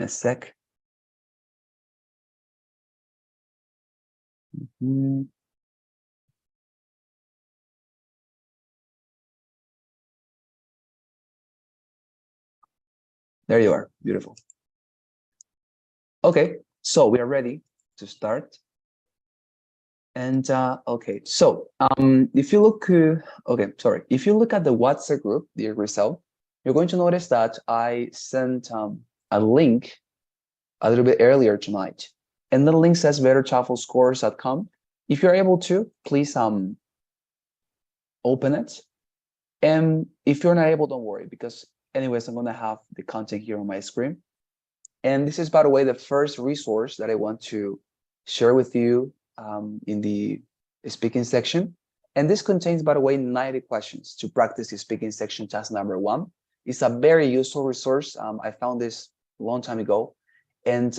a sec. There you are. Beautiful. Okay, so we are ready to start. And okay, so if you look, if you look at the WhatsApp group, dear Grisel, you're going to notice that I sent a link a little bit earlier tonight, and the link says bettertofelscores.com. If you're able to, please open it. And if you're not able, don't worry, because anyways, I'm going to have the content here on my screen. And this is, by the way, the first resource that I want to share with you in the speaking section. And this contains, by the way, 90 questions to practice the speaking section task number 1. It's a very useful resource. I found this a long time ago, and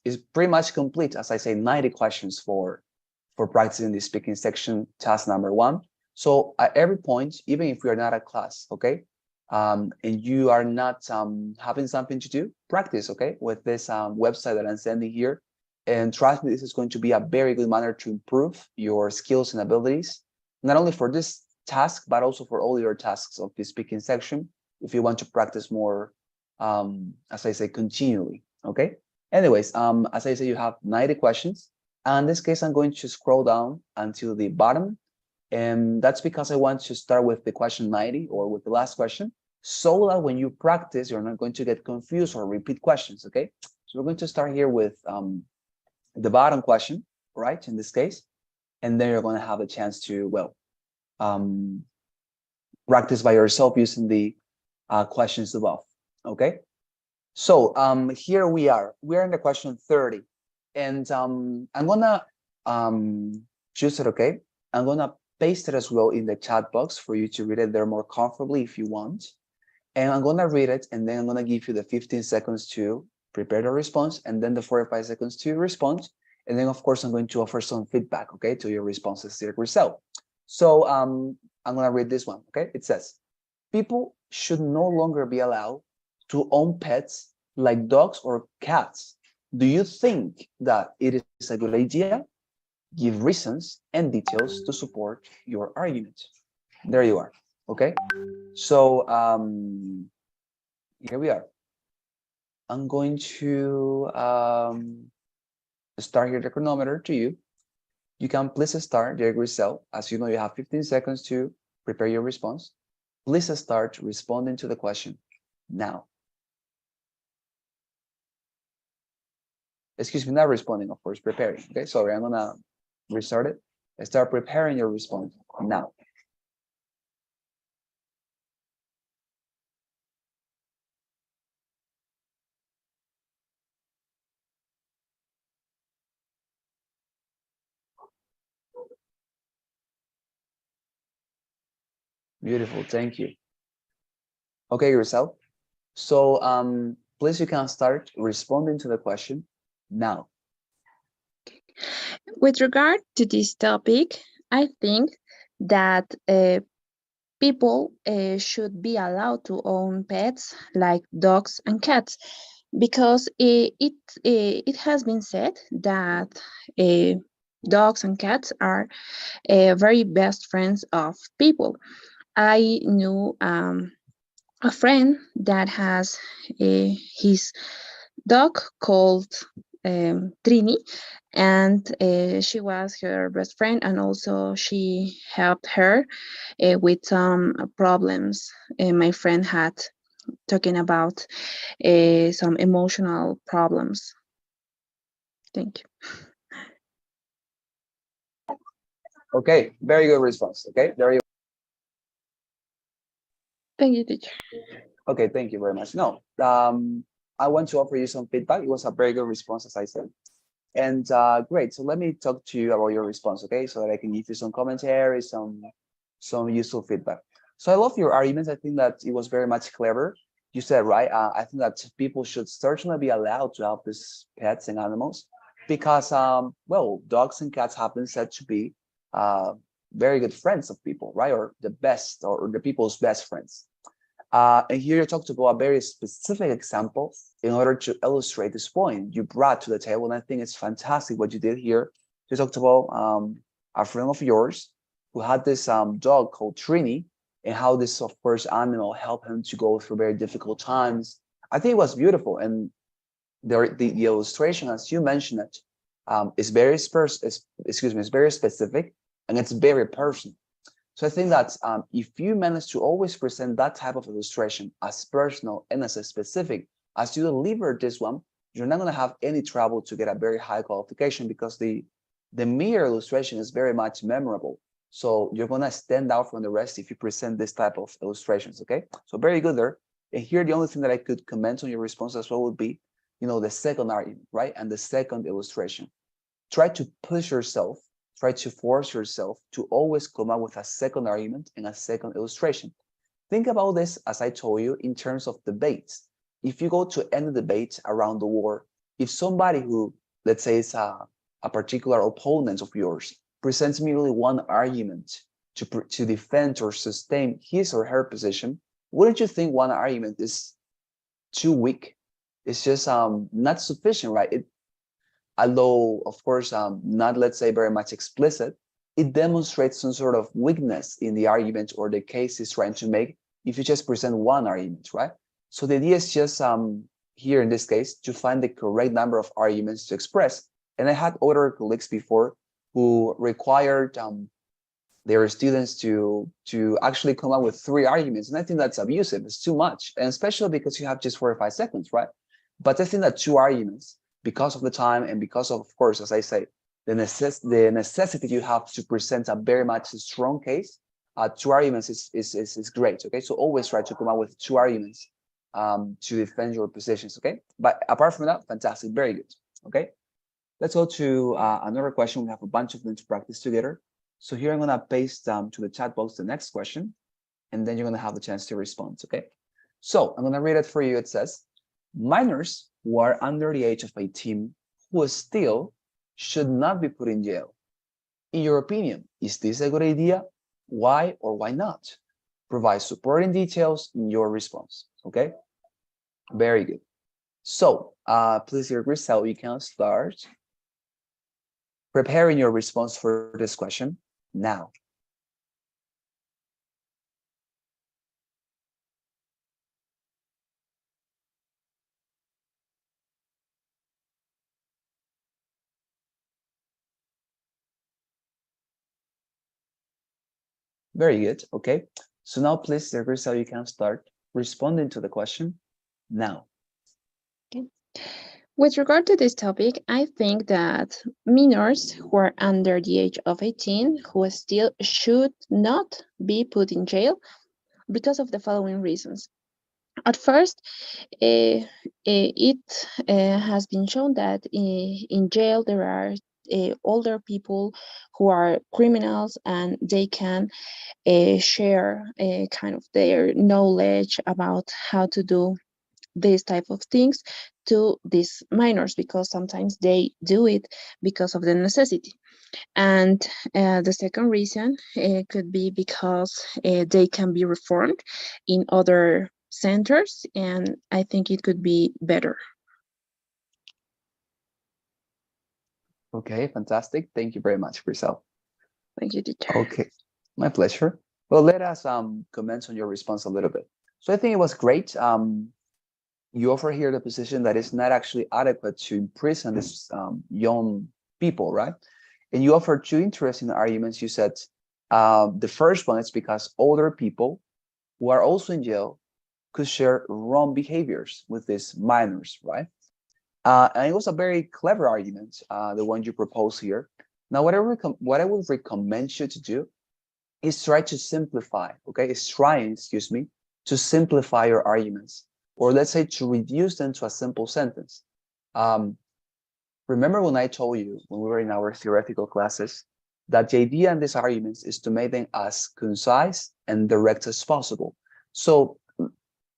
it's pretty much complete, as I say, 90 questions for practicing the speaking section task number 1. So at every point, even if you're not at class, okay, and you are not having something to do, practice, okay, with this website that I'm sending here. And trust me, this is going to be a very good manner to improve your skills and abilities, not only for this task, but also for all your tasks of the speaking section, if you want to practice more, as I say, continually, okay? Anyways, as I say, you have 90 questions. And in this case, I'm going to scroll down until the bottom. And that's because I want to start with the question 90, or with the last question, so that when you practice, you're not going to get confused or repeat questions, okay? So we're going to start here with the bottom question, right, in this case, and then you're going to have a chance to, well, practice by yourself using the questions above, okay? So here we are in the question 30, and I'm gonna choose it, okay? I'm gonna paste it as well in the chat box for you to read it there more comfortably if you want. And I'm gonna read it, and then I'm gonna give you the 15 seconds to prepare the response, and then the 45 seconds to respond. And then, of course, I'm going to offer some feedback, okay, to your responses here yourself. So I'm gonna read this one, okay? It says, people should no longer be allowed to own pets like dogs or cats. Do you think that it is a good idea? Give reasons and details to support your argument. There you are, okay? So here we are. I'm going to start here the chronometer to you. You can please start, dear Grisel. As you know, you have 15 seconds to prepare your response. Please start responding to the question now. Excuse me, not responding, of course, preparing. Okay, sorry, I'm gonna restart it. Start preparing your response now. Beautiful, thank you. Okay, yourself. So please, you can start responding to the question now. With regard to this topic, I think that people should be allowed to own pets like dogs and cats, because it has been said that dogs and cats are very best friends of people. I knew a friend that has his dog called Trini, and she was her best friend, and also she helped her with some problems my friend had, talking about some emotional problems. Thank you. Okay, very good response. Okay, very. Thank you, teacher. Okay, thank you very much. No, I want to offer you some feedback. It was a very good response, as I said. And great. So let me talk to you about your response, okay? So that I can give you some commentary, some useful feedback. So I love your arguments. I think that it was very much clever. You said, right? I think that people should certainly be allowed to have these pets and animals because, well, dogs and cats have been said to be very good friends of people, right? Or the best, or the people's best friends. And here you talked about a very specific example in order to illustrate this point you brought to the table. And I think it's fantastic what you did here. You talked about a friend of yours who had this dog called Trini, and how this, of course, animal helped him to go through very difficult times. I think it was beautiful. And the illustration, as you mentioned it, is very is very specific, and it's very personal. So I think that if you manage to always present that type of illustration as personal and as specific as you deliver this one, you're not going to have any trouble to get a very high qualification, because the mere illustration is very much memorable. So you're going to stand out from the rest if you present this type of illustrations. Okay, so very good there. And here, the only thing that I could comment on your response as well would be, the second argument, right? And the second illustration. Try to push yourself, try to force yourself to always come up with a second argument and a second illustration. Think about this, as I told you, in terms of debates. If you go to any debate around the world, if somebody who, let's say, is a particular opponent of yours presents merely one argument to defend or sustain his or her position, wouldn't you think one argument is too weak? It's just not sufficient, right? Although, of course, not, let's say, very much explicit, it demonstrates some sort of weakness in the argument or the case is trying to make if you just present one argument, right? So the idea is just here in this case to find the correct number of arguments to express. And I had other colleagues before who required their students to actually come up with 3 arguments, and I think that's abusive. It's too much, and especially because you have just 4 or 5 seconds, right? But I think that 2 arguments, because of the time and because of course, as I say, the necessity you have to present a very much strong case, 2 arguments is great. Okay, so always try to come up with 2 arguments to defend your positions. Okay, but apart from that, fantastic, very good. Okay, let's go to another question. We have a bunch of them to practice together. So here I'm going to paste to the chat box the next question, and then you're going to have the chance to respond. Okay, so I'm going to read it for you. It says, minors who are under the age of 18 who still should not be put in jail. In your opinion, is this a good idea? Why or why not? Provide supporting details in your response. Okay, very good. So please, here, Grisel, you can start preparing your response for this question now. Very good. Okay. So now, please, Grisel, you can start responding to the question now. Okay. With regard to this topic, I think that minors who are under the age of 18 who still should not be put in jail because of the following reasons. At first, it has been shown that in jail there are older people who are criminals, and they can share kind of their knowledge about how to do these type of things to these minors, because sometimes they do it because of the necessity. And the second reason could be because they can be reformed in other centers, and I think it could be better. Okay, fantastic. Thank you very much, Grisel. Thank you, teacher. Okay, my pleasure. Well, let us comment on your response a little bit. So I think it was great. You offer here the position that is not actually adequate to imprison these young people, right? And you offer 2 interesting arguments. You said the first one is because older people who are also in jail could share wrong behaviors with these minors, right? And it was a very clever argument, the one you propose here. Now, what I would recommend you to do is try to simplify, okay? Is trying, excuse me, to simplify your arguments, or let's say to reduce them to a simple sentence. Remember when I told you when we were in our theoretical classes that the idea in these arguments is to make them as concise and direct as possible. So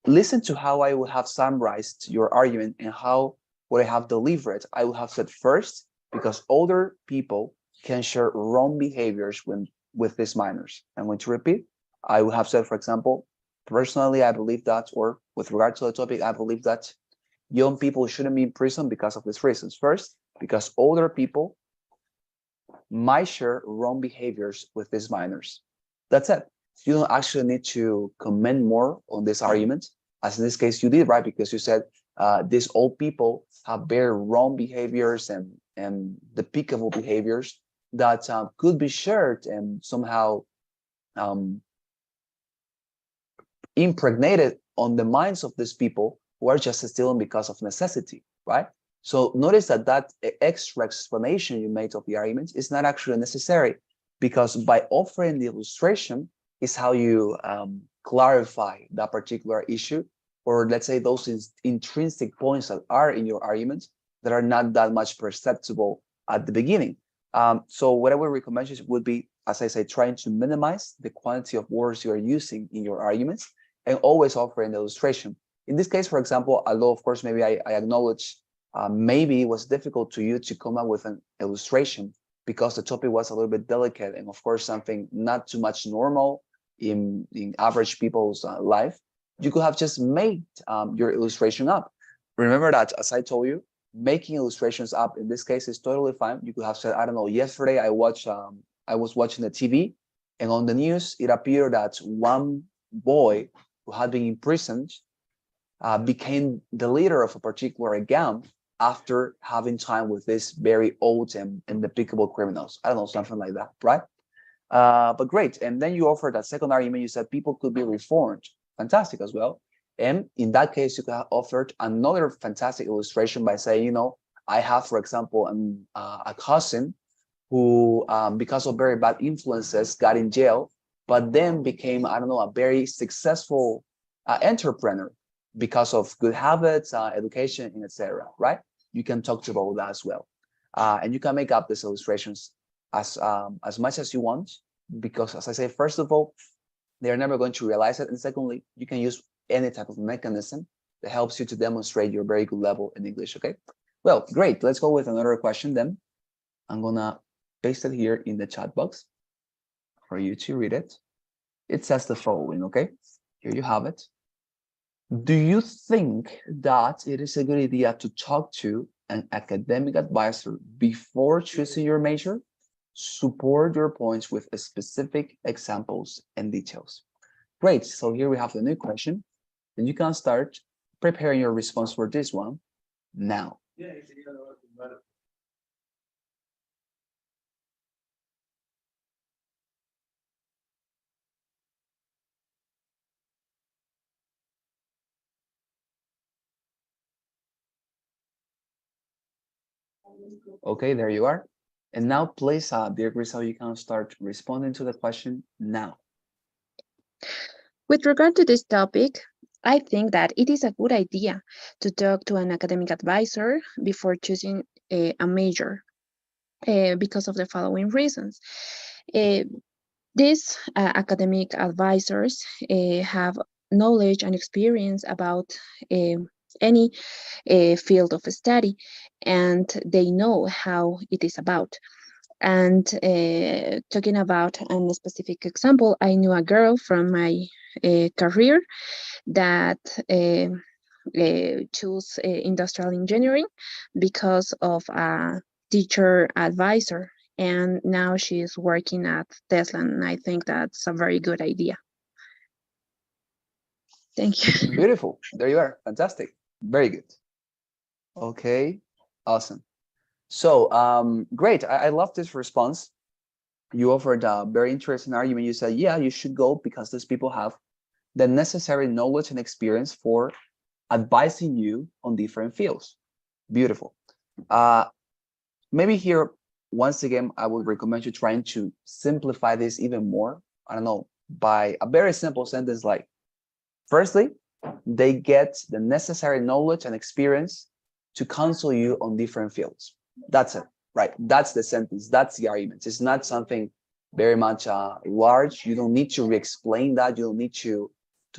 listen to how I would have summarized your argument and how would I have delivered it. I would have said first, because older people can share wrong behaviors with these minors. I'm going to repeat. I would have said, for example, Personally, I believe that, or with regard to the topic, I believe that young people shouldn't be in prison because of these reasons. First, because older people might share wrong behaviors with these minors. That's it. You don't actually need to comment more on this argument, as in this case you did, right? Because you said these old people have very wrong behaviors and despicable behaviors that could be shared and somehow um, impregnated on the minds of these people who are just stealing because of necessity, right? So notice that that extra explanation you made of the argument is not actually necessary, because by offering the illustration is how you clarify that particular issue, or let's say those intrinsic points that are in your argument that are not that much perceptible at the beginning. So what I would recommend you would be, as I say, trying to minimize the quantity of words you are using in your arguments and always offer an illustration. In this case, for example, although of course maybe I acknowledge maybe it was difficult to you to come up with an illustration because the topic was a little bit delicate and of course something not too much normal in average people's life, you could have just made your illustration up. Remember that, as I told you, making illustrations up in this case is totally fine. You could have said, I don't know, yesterday I was watching the TV and on the news it appeared that one boy who had been imprisoned became the leader of a particular gang after having time with these very old and despicable criminals. I don't know, something like that, right? But great. And then you offered that second argument. You said people could be reformed. Fantastic as well. And in that case, you could have offered another fantastic illustration by saying, you know, I have, for example, a cousin who, because of very bad influences, got in jail, but then became, I don't know, a very successful entrepreneur because of good habits, education, and etc. Right? You can talk about that as well, and you can make up these illustrations as much as you want, because as I say, first of all, they're never going to realize it, and secondly, you can use any type of mechanism that helps you to demonstrate your very good level in English. Okay, well, great. Let's go with another question then. I'm gonna paste it here in the chat box for you to read it. It says the following. Okay, here you have it. Do you think that it is a good idea to talk to an academic advisor before choosing your major? Support your points with specific examples and details. Great. So here we have the new question. And you can start preparing your response for this one now. Okay, there you are. And now, please, dear Grisel, you can start responding to the question now. With regard to this topic, I think that it is a good idea to talk to an academic advisor before choosing a major because of the following reasons. These academic advisors have knowledge and experience about any field of study, and they know how it is about. And talking about a specific example, I knew a girl from my career that chose industrial engineering because of a teacher advisor, and now she is working at Tesla, and I think that's a very good idea. Thank you. Beautiful. There you are. Fantastic. Very good. Okay. Awesome. So great. I love this response. You offered a very interesting argument. You said, yeah, you should go because these people have the necessary knowledge and experience for advising you on different fields. Beautiful. Maybe here, once again, I would recommend you trying to simplify this even more. I don't know, by a very simple sentence like, firstly, they get the necessary knowledge and experience to counsel you on different fields. That's it, right? That's the sentence. That's the argument. It's not something very much large. You don't need to re-explain that. You don't need to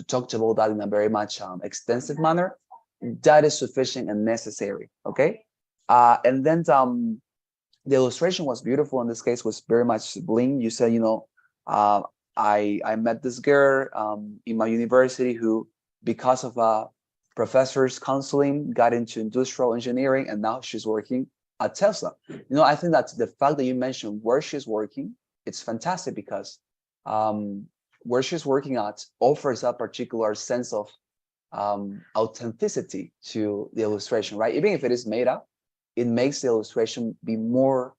talk about that in a very much extensive manner. That is sufficient and necessary, okay? And then the illustration was beautiful. In this case, was very much bling. You said, you know, I met this girl in my university who, because of a professor's counseling, got into industrial engineering, and now she's working at Tesla. I think that the fact that you mentioned where she's working, it's fantastic because where she's working at offers a particular sense of authenticity to the illustration, right? Even if it is made up, it makes the illustration be more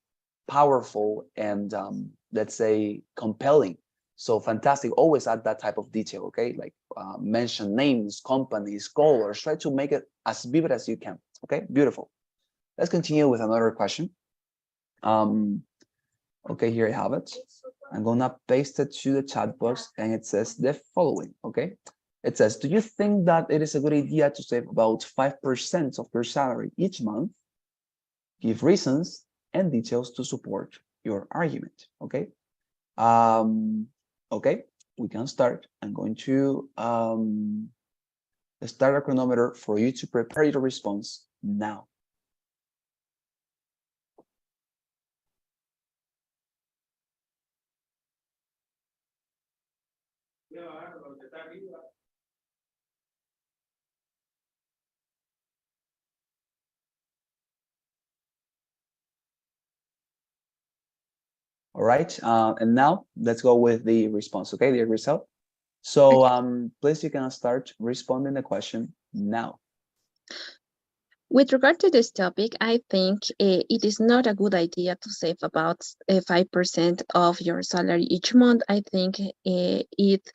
powerful and let's say compelling. So fantastic. Always add that type of detail, okay? Like mention names, companies, colors. Try to make it as vivid as you can. Okay, beautiful. Let's continue with another question. Okay, here I have it. I'm gonna paste it to the chat box, and it says the following. Okay, it says, do you think that it is a good idea to save about 5% of your salary each month? Give reasons and details to support your argument. Okay. Okay, we can start. I'm going to start a chronometer for you to prepare your response now. All right, and now let's go with the response. Okay, the result. So please, you can start responding the question now. With regard to this topic, I think it is not a good idea to save about 5% of your salary each month. I think it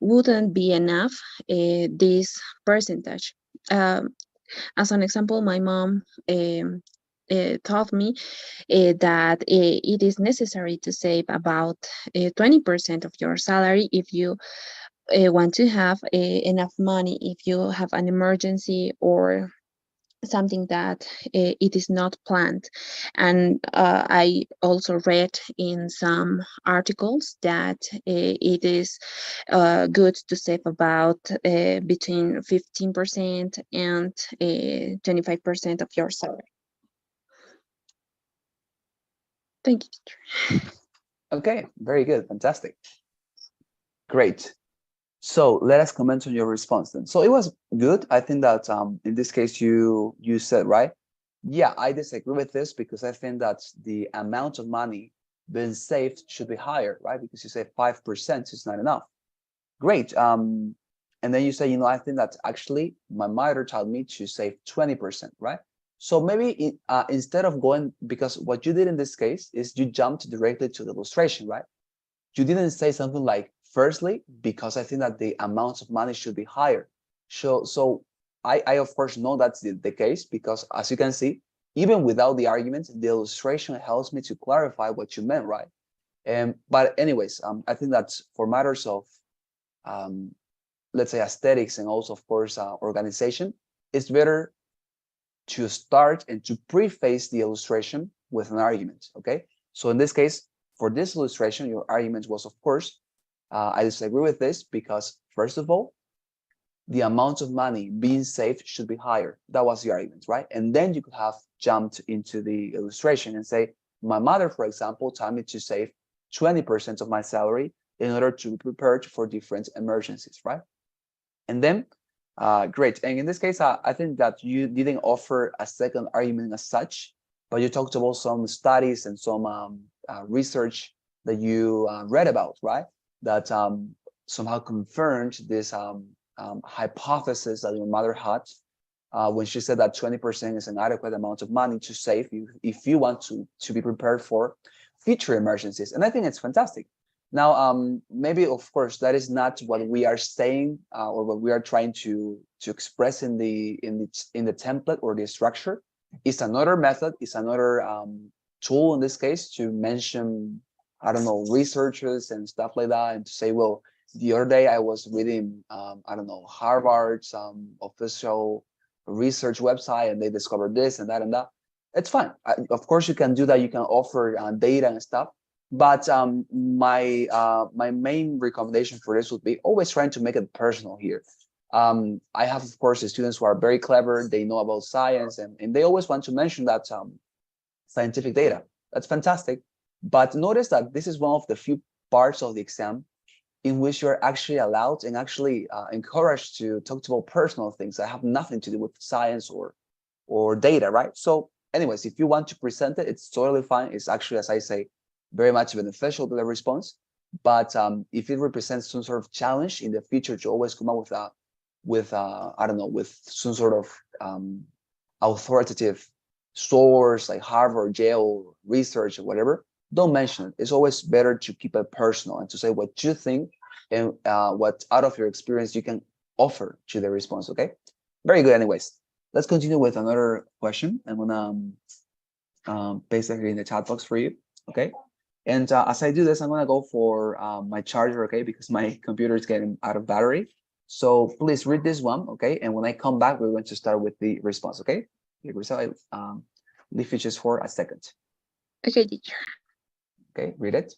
wouldn't be enough, this percentage. As an example, my mom taught me that it is necessary to save about 20% of your salary if you want to have enough money if you have an emergency or something that it is not planned. And I also read in some articles that it is good to save about between 15% and 25% of your salary. Thank you. Okay, very good, fantastic. Great. So let us comment on your response then. So it was good. I think that in this case you said, right? Yeah, I disagree with this because I think that the amount of money being saved should be higher, right? Because you say 5% is not enough. Great. And then you say, I think that actually my mother told me to save 20%, right? So maybe instead of going, because what you did in this case is you jumped directly to the illustration, right? You didn't say something like, firstly, because I think that the amount of money should be higher. So I of course know that's the case because as you can see, even without the argument, the illustration helps me to clarify what you meant, right? But anyways, I think that for matters of let's say aesthetics and also of course organization, it's better to start and to preface the illustration with an argument. Okay, so in this case, for this illustration, your argument was, of course, I disagree with this because, first of all, the amount of money being saved should be higher. That was the argument, right? And then you could have jumped into the illustration and say, my mother, for example, told me to save 20% of my salary in order to be prepared for different emergencies, right? And then, great. And in this case, I think that you didn't offer a second argument as such, but you talked about some studies and some research that you read about, right? That somehow confirmed this hypothesis that your mother had when she said that 20% is an adequate amount of money to save if you want to be prepared for future emergencies. And I think it's fantastic. Now, maybe, of course, that is not what we are saying or what we are trying to express in the template or the structure. It's another method. It's another tool in this case to mention, I don't know, researchers and stuff like that, and to say, well, the other day I was reading, I don't know, Harvard's official research website, and they discovered this and that and that. It's fine. Of course, you can do that. You can offer data and stuff. But my main recommendation for this would be always trying to make it personal here. I have, of course, the students who are very clever. They know about science, and they always want to mention that scientific data. That's fantastic. But notice that this is one of the few parts of the exam in which you're actually allowed and actually encouraged to talk about personal things that have nothing to do with science or data, right? So anyways, if you want to present it, it's totally fine. It's actually, as I say, very much beneficial to the response. But if it represents some sort of challenge in the future to always come up with I don't know, with some sort of authoritative source like Harvard, Yale, research, or whatever, don't mention it. It's always better to keep it personal and to say what you think and what out of your experience you can offer to the response. Okay, very good. Anyways, let's continue with another question. I'm gonna paste it here in the chat box for you. Okay, and as I do this, I'm gonna go for my charger. Okay, because my computer is getting out of battery. So please read this one. Okay, and when I come back, we're going to start with the response. Okay, so leave it just for a second. Okay, teacher. Okay, read it.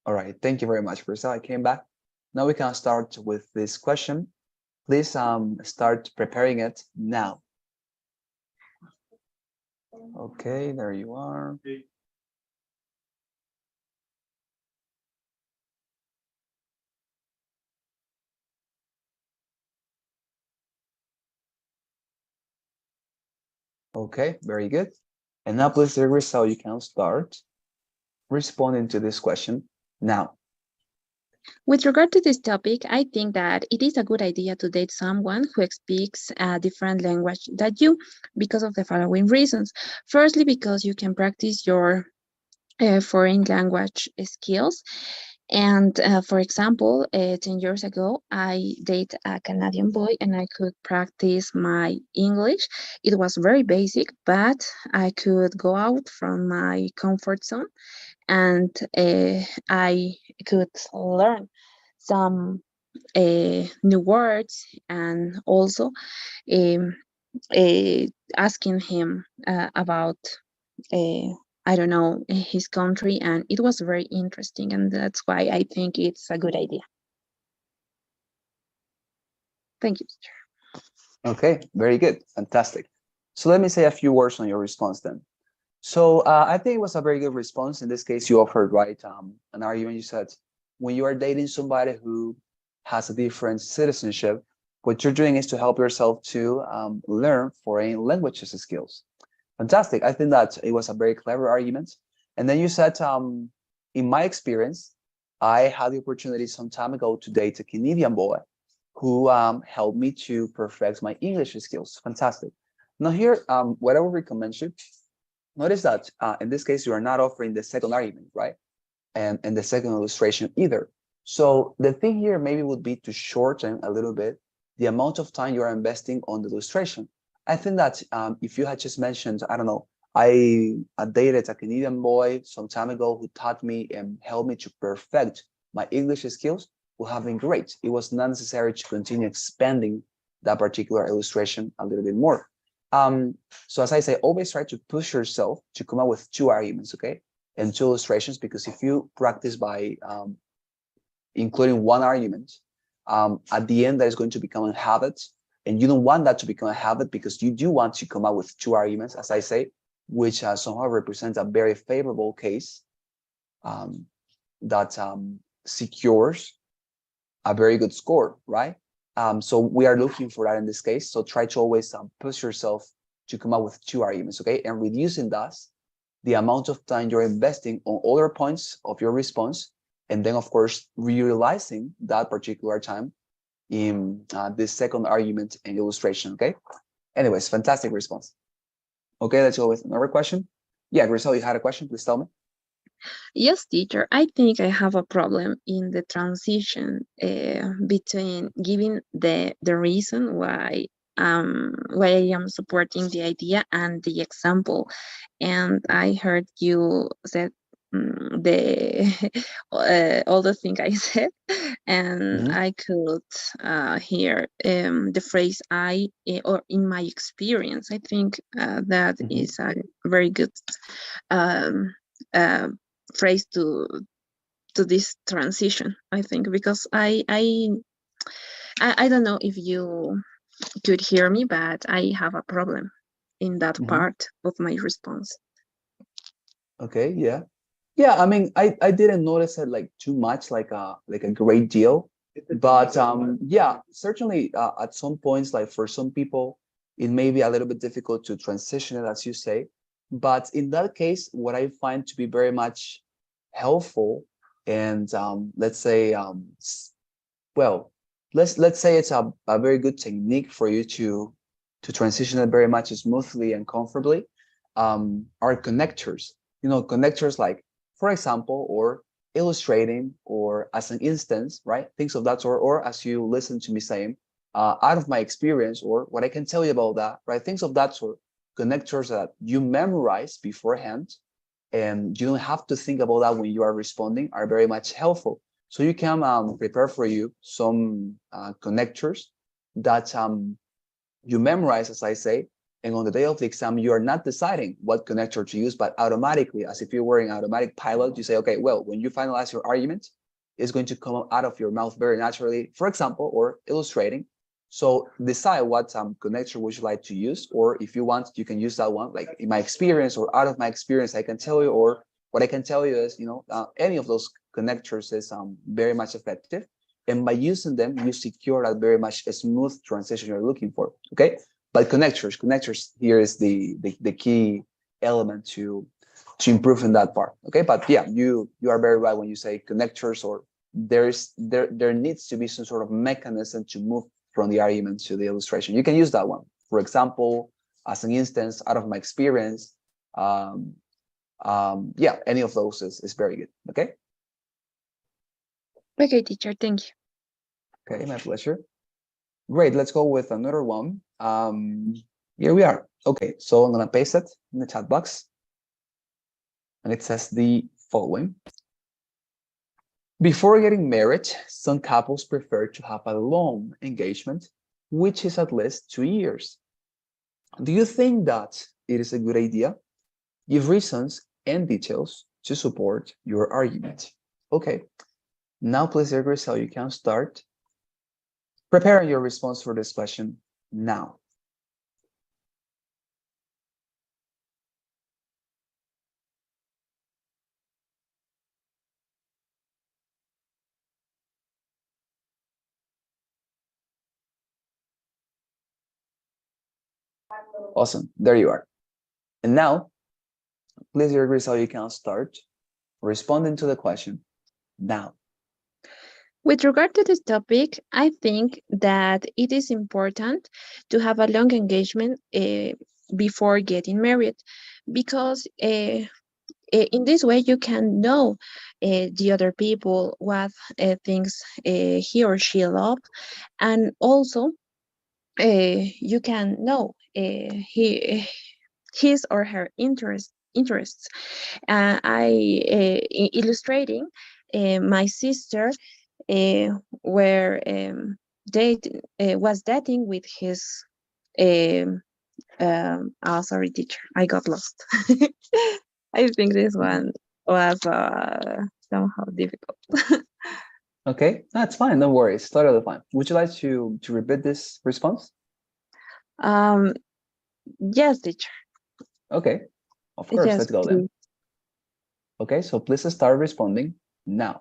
All right, thank you very much, Crystal. I came back. Now we can start with this question. Please start preparing it now. Okay, there you are. Okay, very good. And now please, Crystal, you can start responding to this question now. With regard to this topic, I think that it is a good idea to date someone who speaks a different language than you because of the following reasons. Firstly, because you can practice your foreign language skills. And for example, 10 years ago, I dated a Canadian boy and I could practice my English. It was very basic, but I could go out from my comfort zone and I could learn some new words and also um, uh, asking him about I don't know his country, and it was very interesting, and that's why I think it's a good idea. Thank you. Okay, very good, fantastic. So let me say a few words on your response then. So I think it was a very good response. In this case, you offered, right, an argument. You said, when you are dating somebody who has a different citizenship, what you're doing is to help yourself to learn foreign languages skills. Fantastic. I think that it was a very clever argument. And then you said, in my experience, I had the opportunity some time ago to date a Canadian boy who helped me to perfect my English skills. Fantastic. Now here, what I would recommend you, notice that in this case, you are not offering the second argument, right? And the second illustration either. So the thing here maybe would be to shorten a little bit the amount of time you are investing on the illustration. I think that if you had just mentioned, I don't know, I dated a Canadian boy some time ago who taught me and helped me to perfect my English skills, would have been great. It was not necessary to continue expanding that particular illustration a little bit more. So as I say, always try to push yourself to come up with two arguments, okay? And two illustrations, because if you practice by including one argument, at the end that is going to become a habit, and you don't want that to become a habit because you do want to come up with two arguments, as I say, which somehow represents a very favorable case that secures a very good score, right? So we are looking for that in this case. So try to always push yourself to come up with 2 arguments, okay? And reducing thus the amount of time you're investing on other points of your response, and then of course realizing that particular time in this second argument and illustration, okay? Anyways, fantastic response. Okay, let's go with another question. Yeah, Grisel, you had a question, please tell me. Yes, teacher. I think I have a problem in the transition between giving the reason why I am supporting the idea and the example. And I heard you said the all the things I said, and Mhm, I could hear the phrase or in my experience. I think that mhm. is a very good um, uh, phrase to this transition. I think because I don't know if you could hear me, but I have a problem in that Mhm. part of my response. Okay, yeah. Yeah, I mean, I didn't notice it like too much, like a great deal. But yeah, certainly at some points, like for some people, it may be a little bit difficult to transition it, as you say. But in that case, what I find to be very much helpful, and let's say, well, let's say it's a very good technique for you to transition it very much smoothly and comfortably, are connectors. You know, connectors like, for example, or illustrating, or as an instance, right? Things of that sort, or as you listen to me saying, out of my experience, or what I can tell you about that, right? Things of that sort, connectors that you memorize beforehand, and you don't have to think about that when you are responding, are very much helpful. So you can prepare for you some connectors that you memorize, as I say, and on the day of the exam, you are not deciding what connector to use, but automatically, as if you were in automatic pilot, you say, okay, well, when you finalize your argument, it's going to come out of your mouth very naturally, for example, or illustrating. So decide what connector would you like to use, or if you want, you can use that one. Like in my experience or out of my experience, I can tell you, or what I can tell you is, any of those connectors is very much effective. And by using them, you secure that very much a smooth transition you're looking for. Okay, but connectors here is the key element to improve in that part. Okay, but yeah, you are very right when you say connectors, or there needs to be some sort of mechanism to move from the argument to the illustration. You can use that one, for example, as an instance, out of my experience. Yeah, any of those is very good. Okay. Okay, teacher, thank you. Okay, my pleasure. Great, let's go with another one. Here we are. Okay, so I'm gonna paste it in the chat box. And it says the following. Before getting married, some couples prefer to have a long engagement, which is at least 2 years. Do you think that it is a good idea? Give reasons and details to support your argument. Okay, now please, Grisel, you can start preparing your response for this question now. Awesome, there you are. And now, please, Grisel, you can start responding to the question now. With regard to this topic, I think that it is important to have a long engagement before getting married because in this way you can know the other people, what things he or she love, and also you can know his or her interests. Illustrating my sister uh, where date was dating with his sorry, teacher, I got lost. I think this one was somehow difficult. Okay, that's fine. No worries. Totally fine. Would you like to repeat this response? um, yes, teacher. Okay. Of course, Yes, let's go then. please. Okay, so please start responding now.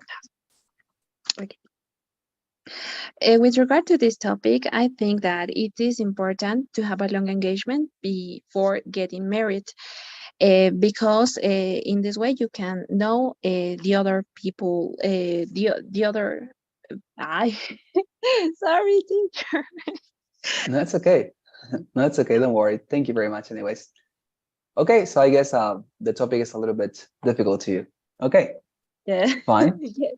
Okay. With regard to this topic, I think that it is important to have a long engagement before getting married, because in this way you can know the other people, the other. I sorry, teacher. No, it's okay. No, it's okay. Don't worry. Thank you very much, anyways. Okay, so I guess the topic is a little bit difficult to you. Okay, Yeah. fine. Yes.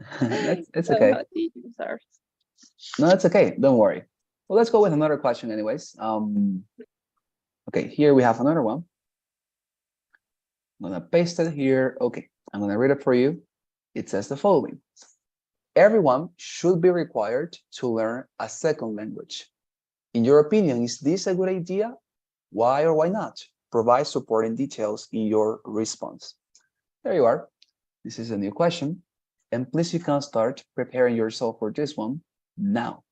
It's Go okay. ahead, teacher. Sorry. No, that's okay. Don't worry. Well, let's go with another question, anyways. Okay, here we have another one. I'm gonna paste it here. Okay, I'm gonna read it for you. It says the following: everyone should be required to learn a second language. In your opinion, is this a good idea? Why or why not? Provide supporting details in your response. There you are. This is a new question. And please, you can start preparing yourself for this one now.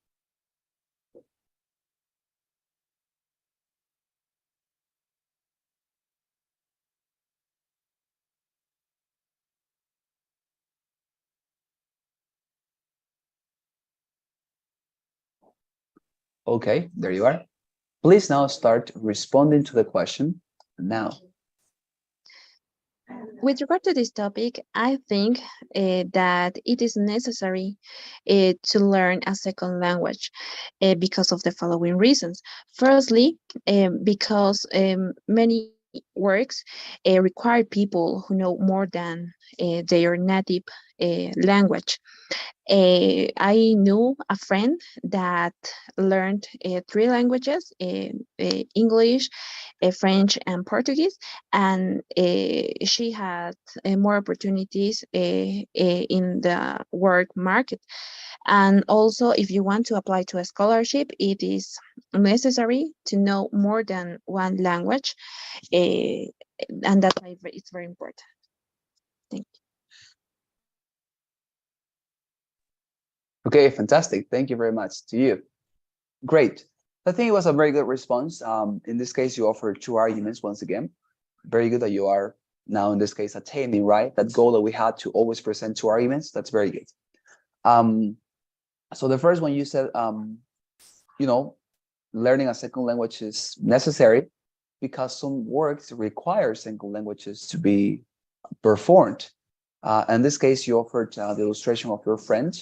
Okay, there you are. Please now start responding to the question now. With regard to this topic, I think that it is necessary to learn a second language because of the following reasons. Firstly, because many works require people who know more than their native language. I knew a friend that learned three languages, English, French, and Portuguese, and she had more opportunities in the work market. And also, if you want to apply to a scholarship, it is necessary to know more than one language, and that's why it's very important. Thank you. Okay, fantastic. Thank you very much to you. Great. I think it was a very good response. In this case, you offered two arguments once again. Very good that you are now, in this case, attaining, right? That goal that we had to always present two arguments. That's very good. So the first one you said, you know, learning a second language is necessary because some works require second languages to be performed. In this case, you offered the illustration of your friend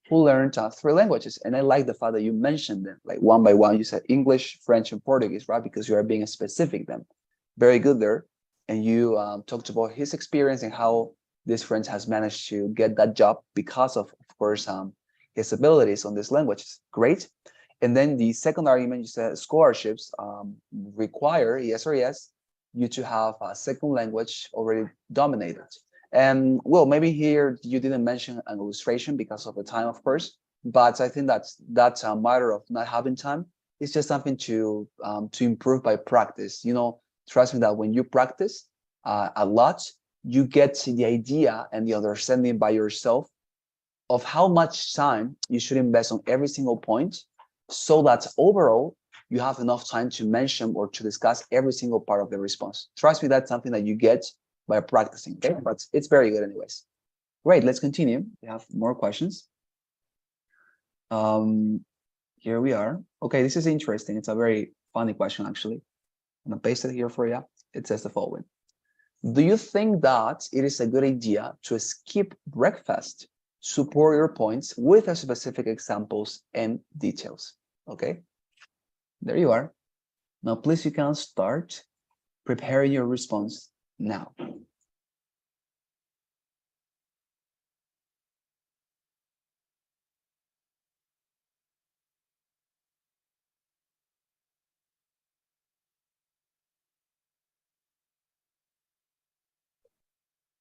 who learned three languages. And I like the fact that you mentioned them, like one by one. You said English, French, and Portuguese, right? Because you are being specific then. Very good there. And you talked about his experience and how this friend has managed to get that job because of course, his abilities on these languages. Great. And then the second argument, you said scholarships require, yes or yes, you to have a second language already dominated. And well, maybe here you didn't mention an illustration because of the time, of course, but I think that's a matter of not having time. It's just something to improve by practice. You know, trust me that when you practice a lot, you get the idea and the understanding by yourself of how much time you should invest on every single point, so that overall you have enough time to mention or to discuss every single part of the response. Trust me, that's something that you get by practicing. Okay, but it's very good anyways. Great, let's continue. We have more questions. Here we are. Okay, this is interesting. It's a very funny question, actually. I'm gonna paste it here for you. It says the following: do you think that it is a good idea to skip breakfast? Support your points with a specific examples and details. Okay, there you are. Now, please, you can start preparing your response now.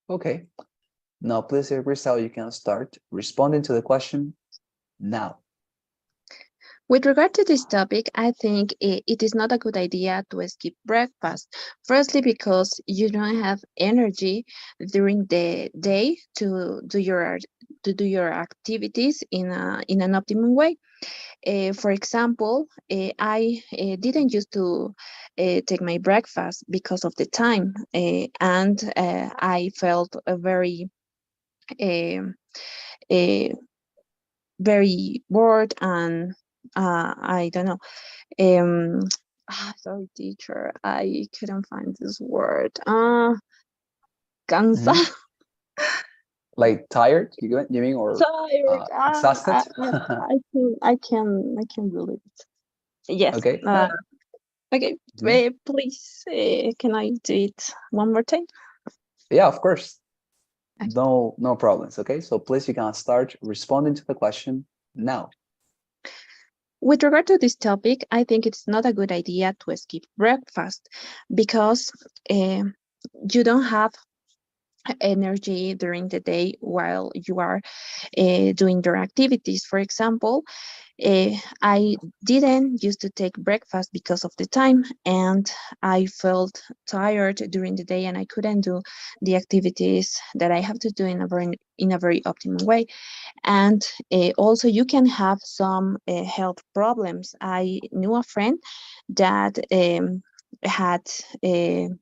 Okay, now please, Grisel, you can start responding to the question now. With regard to this topic, I think it is not a good idea to skip breakfast. Firstly, because you don't have energy during the day to do your activities in an optimum way. For example, I didn't used to take my breakfast because of the time, and I felt uh, uh, very bored, and I don't know. Um, Sorry, teacher, I couldn't find this word. Cansa. Mhm. Like tired, you mean, or Tired. exhausted? I can believe it. Yes. Okay. Okay. Mhm. Please, can I do it one more time? Yeah, of course. Okay. No problems. Okay. So please, you can start responding to the question now. With regard to this topic, I think it's not a good idea to skip breakfast because uh, you don't have energy during the day while you are doing your activities. For example, I didn't used to take breakfast because of the time, and I felt tired during the day, and I couldn't do the activities that I have to do in a very optimal way. And also, you can have some health problems. I knew a friend that had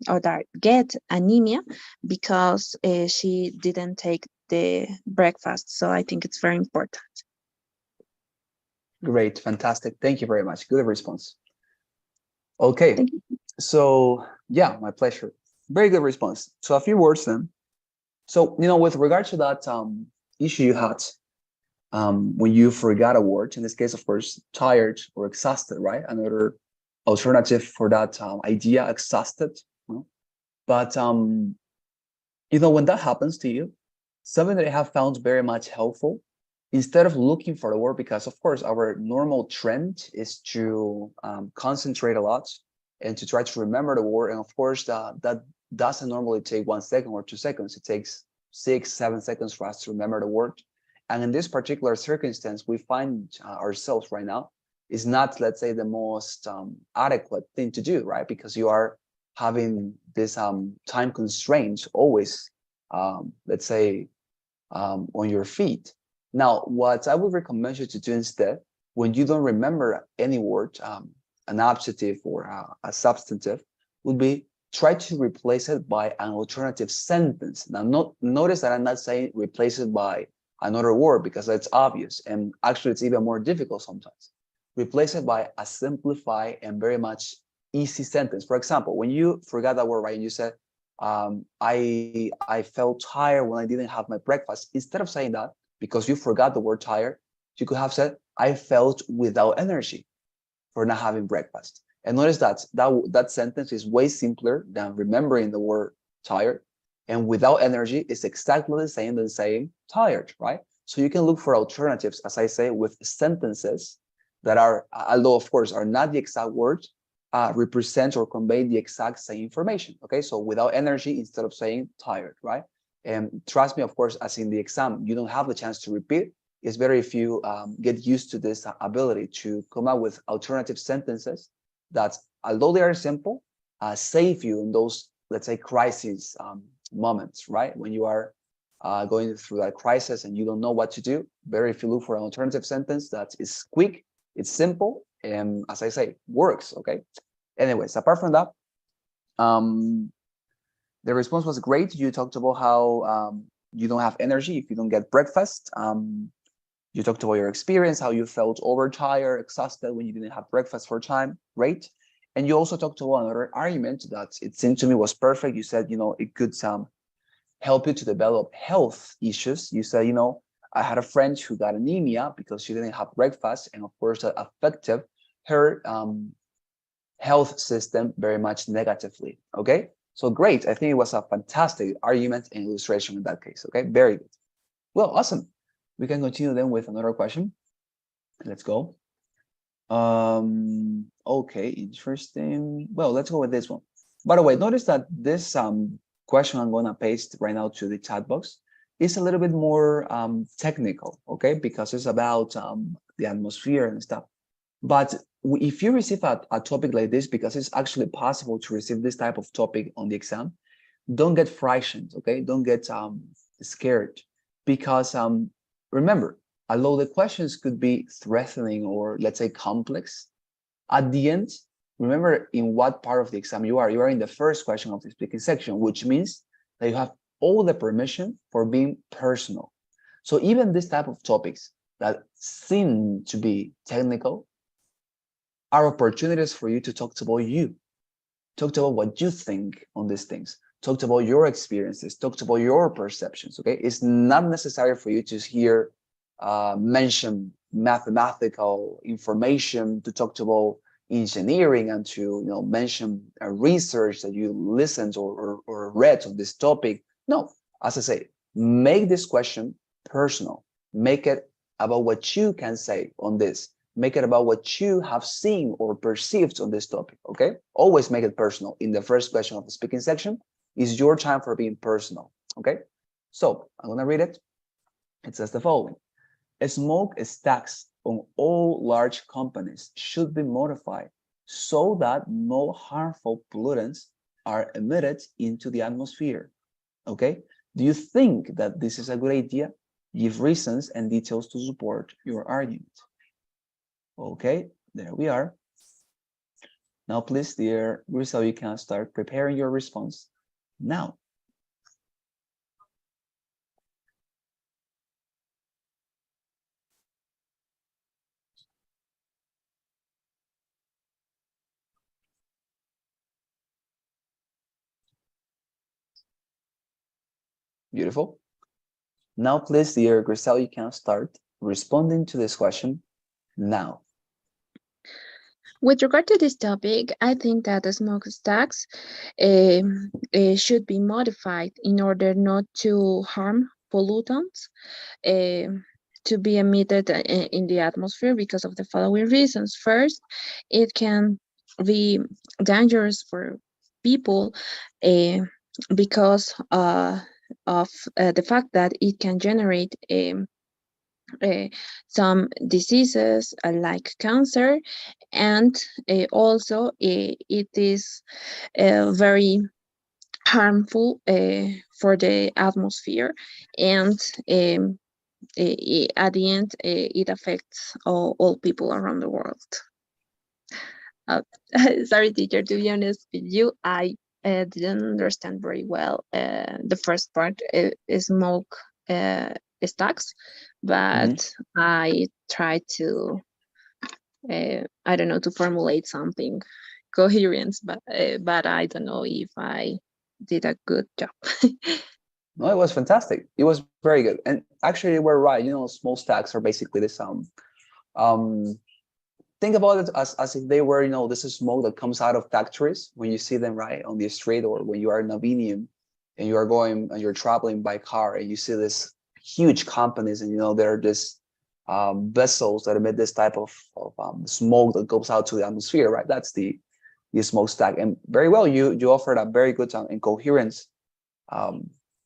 or that get anemia because she didn't take the breakfast. So I think it's very important. Great. Fantastic. Thank you very much. Good response. Okay. Thank you. So yeah, my pleasure. Very good response. So a few words then. So, with regard to that issue you had when you forgot a word, in this case, of course, tired or exhausted, right? Another alternative for that idea, exhausted. you know. But when that happens to you, something that I have found very much helpful, instead of looking for the word, because of course our normal trend is to concentrate a lot and to try to remember the word, and of course that doesn't normally take 1 second or 2 seconds. It takes 6, 7 seconds for us to remember the word. And in this particular circumstance, we find ourselves right now is not, let's say, the most adequate thing to do, right? Because you are having this time constraints always, let's say, on your feet. Now, what I would recommend you to do instead, when you don't remember any word, an adjective or a substantive, would be try to replace it by an alternative sentence. Now, notice that I'm not saying replace it by another word because that's obvious, and actually it's even more difficult sometimes. Replace it by a simplified and very much easy sentence. For example, when you forgot that word, right, and you said, I felt tired when I didn't have my breakfast. Instead of saying that, because you forgot the word tired, you could have said, I felt without energy for not having breakfast. And notice that sentence is way simpler than remembering the word tired. And without energy is exactly the same as saying tired, right? So you can look for alternatives, as I say, with sentences that are, although of course are not the exact words, represent or convey the exact same information. Okay, so without energy instead of saying tired, right? And trust me, of course, as in the exam, you don't have the chance to repeat. It's better if you get used to this ability to come up with alternative sentences that, although they are simple, save you in those, let's say, crisis moments, right? When you are going through that crisis and you don't know what to do, better if you look for an alternative sentence that is quick, it's simple, and as I say, works. Okay. Anyways, apart from that, um, the response was great. You talked about how you don't have energy if you don't get breakfast. You talked about your experience, how you felt overtired, exhausted when you didn't have breakfast for time. Great. And you also talked about another argument that it seemed to me was perfect. You said, it could help you to develop health issues. You said, I had a friend who got anemia because she didn't have breakfast. And of course, that affected her health system very much negatively. Okay. So great. I think it was a fantastic argument and illustration in that case. Okay. Very good. Well, awesome. We can continue then with another question. Let's go. Okay, interesting. Well, let's go with this one. By the way, notice that this question I'm gonna paste right now to the chat box is a little bit more technical, okay? Because it's about the atmosphere and stuff. But if you receive a topic like this, because it's actually possible to receive this type of topic on the exam, don't get frightened, okay? Don't get scared, because remember, although the questions could be threatening or let's say complex, at the end, remember in what part of the exam you are. You are in the first question of the speaking section, which means that you have all the permission for being personal. So even this type of topics that seem to be technical are opportunities for you to talk about you, talk about what you think on these things, talk about your experiences, talk about your perceptions. Okay, it's not necessary for you to hear mention mathematical information, to talk about engineering, and to mention a research that you listened or read on this topic. No, as I say, make this question personal. Make it about what you can say on this. Make it about what you have seen or perceived on this topic. Okay, always make it personal. In the first question of the speaking section is your time for being personal. Okay, so I'm gonna read it. It says the following: smoke stacks on all large companies should be modified so that no harmful pollutants are emitted into the atmosphere. Okay, do you think that this is a good idea? Give reasons and details to support your argument. Okay, there we are. Now, please, dear Grisel, you can start preparing your response now. Beautiful. Now, please, dear Grisel, you can start responding to this question now. With regard to this topic, I think that the smokestacks should be modified in order not to harm pollutants to be emitted in the atmosphere because of the following reasons. First, it can be dangerous for people because of the fact that it can generate some diseases like cancer, and also it is very harmful for the atmosphere, and at the end it affects all people around the world. uh, Sorry, teacher, to be honest with you, I didn't understand very well the first part, smoke stacks, but I tried to I don't know, to formulate something coherent, but I don't know if I did a good job. No, it was fantastic. It was very good. And actually, we're right. Smokestacks are basically this. Um, think about it as if they were, this is smoke that comes out of factories when you see them right on the street, or when you are in a venue and you are going and you're traveling by car and you see this huge companies, and there are just vessels that emit this type of smoke that goes out to the atmosphere, right? That's the smokestack. And very well, you offered a very good and coherent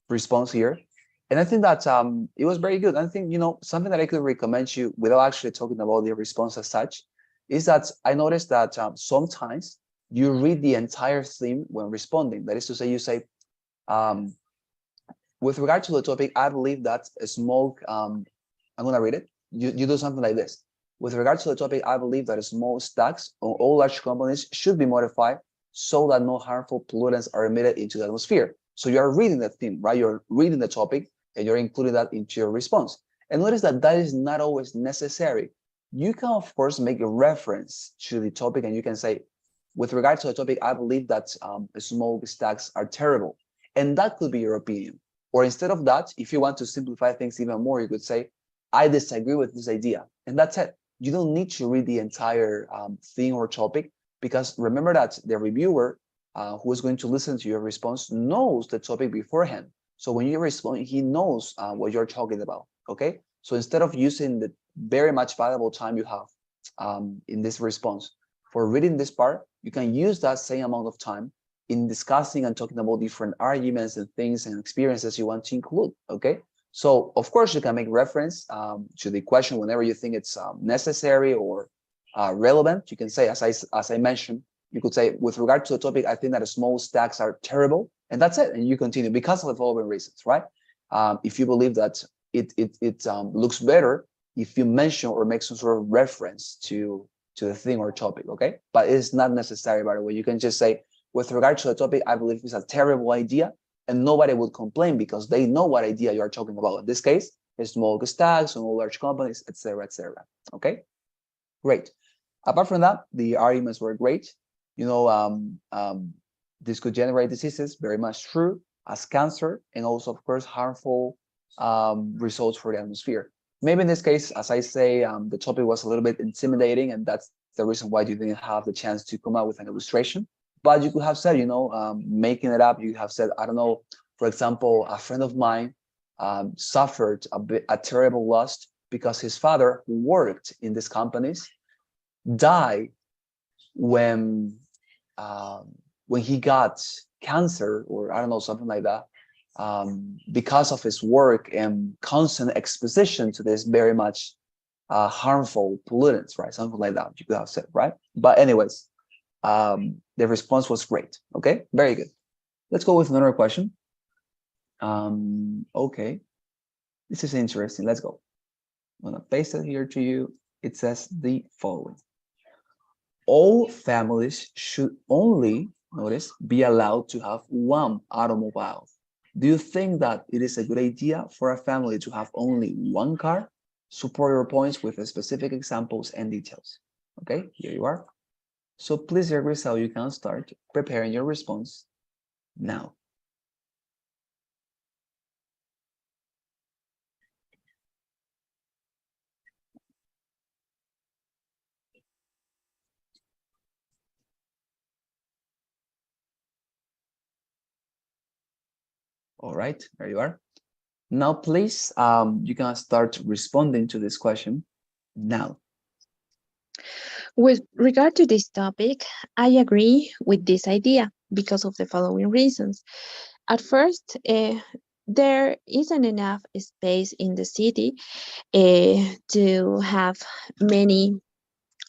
response here. And I think that it was very good. I think, something that I could recommend you without actually talking about the response as such is that I noticed that sometimes you read the entire theme when responding. That is to say, you say, with regard to the topic, I believe that smoke, I'm going to read it. You do something like this. With regard to the topic, I believe that smoke stacks on all large companies should be modified so that no harmful pollutants are emitted into the atmosphere. So you are reading the theme, right? You're reading the topic and you're including that into your response. And notice that that is not always necessary. You can, of course, make a reference to the topic, and you can say, with regard to the topic, I believe that smoke stacks are terrible. And that could be your opinion. Or instead of that, if you want to simplify things even more, you could say, I disagree with this idea. And that's it. You don't need to read the entire theme or topic, because remember that the reviewer who is going to listen to your response knows the topic beforehand. So when you respond, he knows what you're talking about. Okay. So instead of using the very much valuable time you have in this response for reading this part, you can use that same amount of time in discussing and talking about different arguments and things and experiences you want to include. Okay. So of course you can make reference to the question whenever you think it's necessary or relevant. You can say, as I mentioned, you could say, with regard to the topic, I think that small stacks are terrible, and that's it. And you continue because of the following reasons, right? If you believe that it looks better if you mention or make some sort of reference to the thing or topic, okay? But it's not necessary, by the way. You can just say, with regard to the topic, I believe it's a terrible idea, and nobody would complain because they know what idea you are talking about. In this case, small stocks, small large companies, etc., etc. Okay, great. Apart from that, the arguments were great. This could generate diseases, very much true, as cancer, and also, of course, harmful results for the atmosphere. Maybe in this case, as I say, the topic was a little bit intimidating, and that's the reason why you didn't have the chance to come out with an illustration. But you could have said, making it up, you have said, I don't know, for example, a friend of mine suffered a terrible loss because his father, who worked in these companies, died when he got cancer, or I don't know, something like that, because of his work and constant exposition to this very much harmful pollutants, right? Something like that you could have said, right? But anyways, the response was great. Okay, very good. Let's go with another question. Okay, this is interesting. Let's go. I'm gonna paste it here to you. It says the following: all families should only, notice, be allowed to have one automobile. Do you think that it is a good idea for a family to have only one car? Support your points with specific examples and details. Okay, here you are. So please, dear Grisel, you can start preparing your response now. All right, there you are. Now, please, you can start responding to this question now. With regard to this topic, I agree with this idea because of the following reasons. At first, there isn't enough space in the city to have many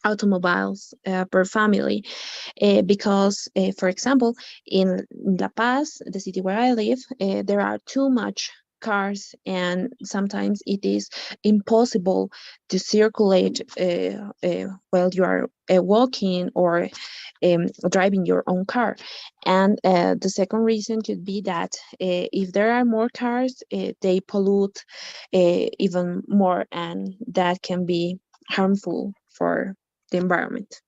automobiles per family because, for example, in La Paz, the city where I live, there are too much cars, and sometimes it is impossible to circulate while you are walking or driving your own car. And the second reason could be that if there are more cars, they pollute even more, and that can be harmful for the environment.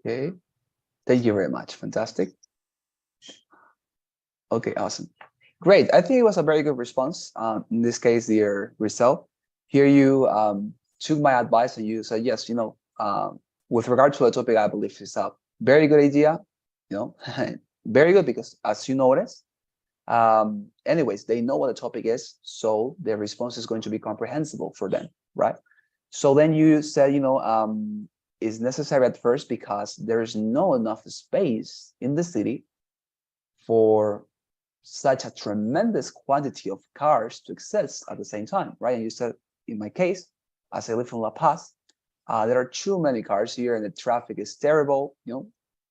Okay, thank you very much. Fantastic. Okay, awesome. Great. I think it was a very good response. In this case, dear Grisel, here you took my advice and you said, yes, with regard to the topic, I believe it's a very good idea, very good because as you notice, anyways, they know what the topic is, so their response is going to be comprehensible for them, right? So then you said, it's necessary at first because there's no enough space in the city for such a tremendous quantity of cars to exist at the same time, right? And you said, in my case, as I live in La Paz, there are too many cars here and the traffic is terrible.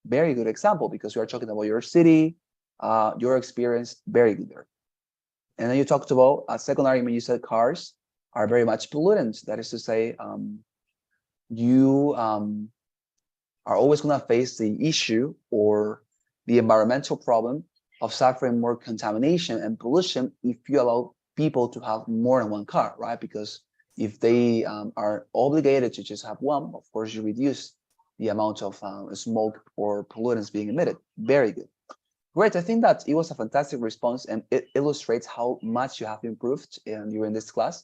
Very good example because you are talking about your city, your experience, very good there. And then you talked about a second argument. You said cars are very much pollutants. That is to say, you are always going to face the issue or the environmental problem of suffering more contamination and pollution if you allow people to have more than one car, right? Because if they are obligated to just have one, of course, you reduce the amount of smoke or pollutants being emitted. Very good. Great. I think that it was a fantastic response and it illustrates how much you have improved during this class.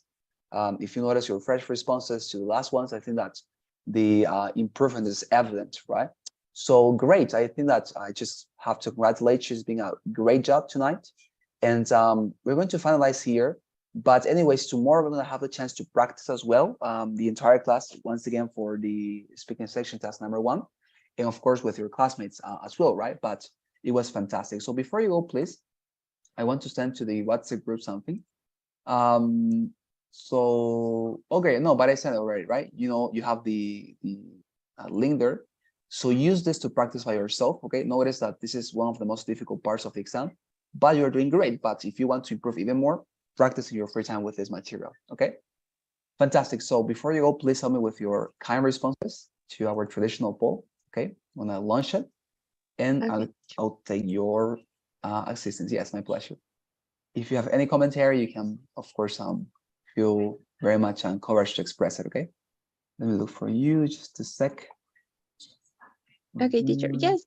If you notice your fresh responses to the last ones, I think that the improvement is evident, right? So great. I think that I just have to congratulate you. It's been a great job tonight. And we're going to finalize here. But anyways, tomorrow we're going to have the chance to practice as well. The entire class, once again, for the speaking section task number 1. And of course, with your classmates as well, right? But it was fantastic. So before you go, please, I want to send to the WhatsApp group something. So, okay, no, but I sent it already, right? You have the link there. So use this to practice by yourself, okay? Notice that this is one of the most difficult parts of the exam, but you're doing great. But if you want to improve even more, practice in your free time with this material. Okay, fantastic. So before you go, please help me with your kind responses to our traditional poll. Okay, I'm gonna launch it, and Okay. I'll take your assistance. Yes, my pleasure. If you have any commentary, you can, of course, feel very much encouraged to express it. Okay, let me look for you just a sec. Okay, teacher. Mhm. Yes.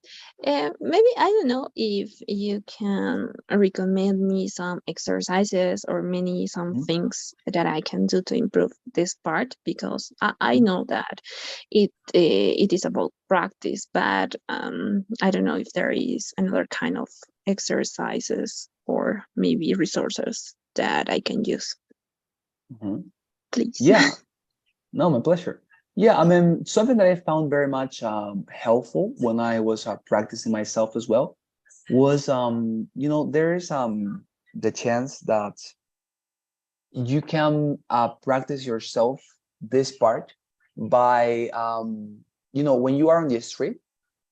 Maybe I don't know if you can recommend me some exercises or some Mhm. things that I can do to improve this part, because I Mhm. know that it is about practice, but I don't know if there is another kind of exercises or maybe resources that I can use, Mhm. please. Yeah, no, my pleasure. Yeah, I mean, something that I found very much helpful when I was practicing myself as well was, there is the chance that you can practice yourself this part by, when you are on the street,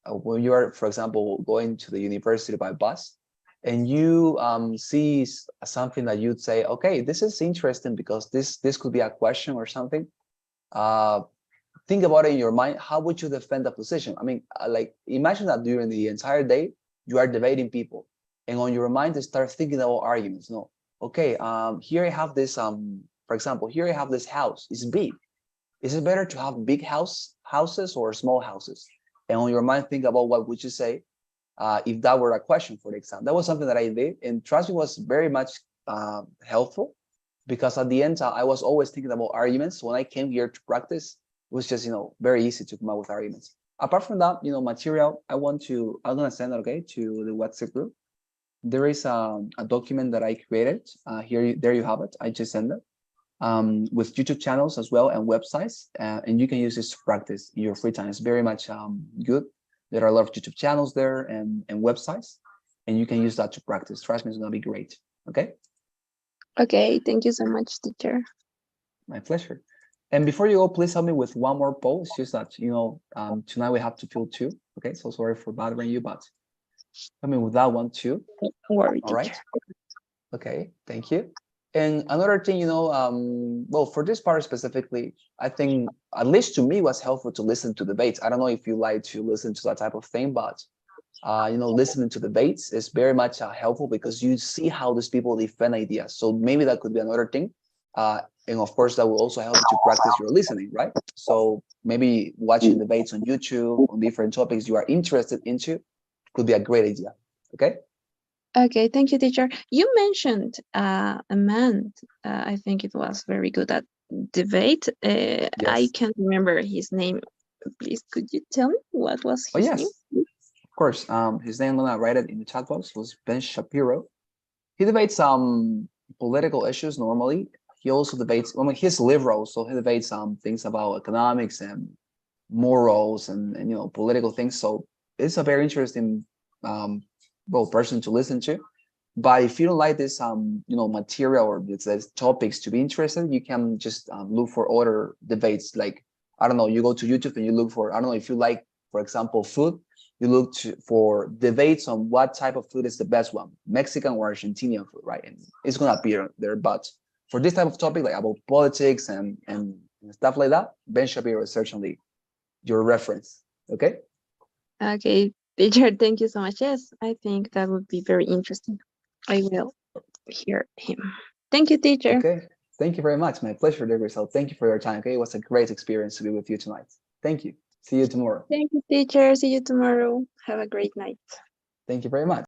when you are, for example, going to the university by bus, and you see something that you'd say, okay, this is interesting because this could be a question or something. Uh, think about it in your mind. How would you defend the position? I mean, like imagine that during the entire day you are debating people, and on your mind you start thinking about arguments. No, okay, here I have this. For example, here I have this house. It's big. Is it better to have big houses or small houses? And on your mind, think about what would you say if that were a question for the exam. That was something that I did, and trust me, was very much helpful because at the end, I was always thinking about arguments. When I came here to practice, it was just very easy to come up with arguments. Apart from that, material, I'm gonna send it, okay, to the WhatsApp group. There is a document that I created. There you have it. I just sent it with YouTube channels as well and websites, and you can use this to practice in your free time. It's very much good. There are a lot of YouTube channels there and websites, and you can use that to practice. Trust me, it's gonna be great. Okay, Okay, thank you so much, teacher. my pleasure. And before you go, please help me with one more poll. It's just that tonight we have to fill two. Okay, so sorry for bothering you, but help me with that one too. Don't worry, All teacher. right. Okay, thank you. And another thing, well, for this part specifically, I think at least to me was helpful to listen to debates. I don't know if you like to listen to that type of thing, but listening to debates is very much helpful because you see how these people defend ideas. So maybe that could be another thing. And of course, that will also help you to practice your listening, right? So maybe watching debates on YouTube on different topics you are interested into could be a great idea. Okay. Okay, thank you, teacher. You mentioned a man. I think it was very good at debate. I Yes. can't remember his name. Please, could you tell me what was Oh, his name? yes. Of course, his name, I'm gonna write it in the chat box, was Ben Shapiro. He debates political issues normally. He also debates, I mean, he's liberal, so he debates things about economics and morals and political things. So it's a very interesting person to listen to. But if you don't like this material or these topics to be interested, you can just look for other debates. Like, I don't know, you go to YouTube and you look for, I don't know, if you like, for example, food, you look for debates on what type of food is the best one, Mexican or Argentinian food, right? And it's gonna appear there. But for this type of topic, like about politics and stuff like that, Ben Shapiro is certainly your reference. Okay. Okay, teacher, thank you so much. Yes, I think that would be very interesting. I will hear him. Thank you, teacher. Okay. Thank you very much. My pleasure, dear Grisel. Thank you for your time. Okay. It was a great experience to be with you tonight. Thank you. See you tomorrow. Thank you, teacher. See you tomorrow. Have a great night. Thank you very much.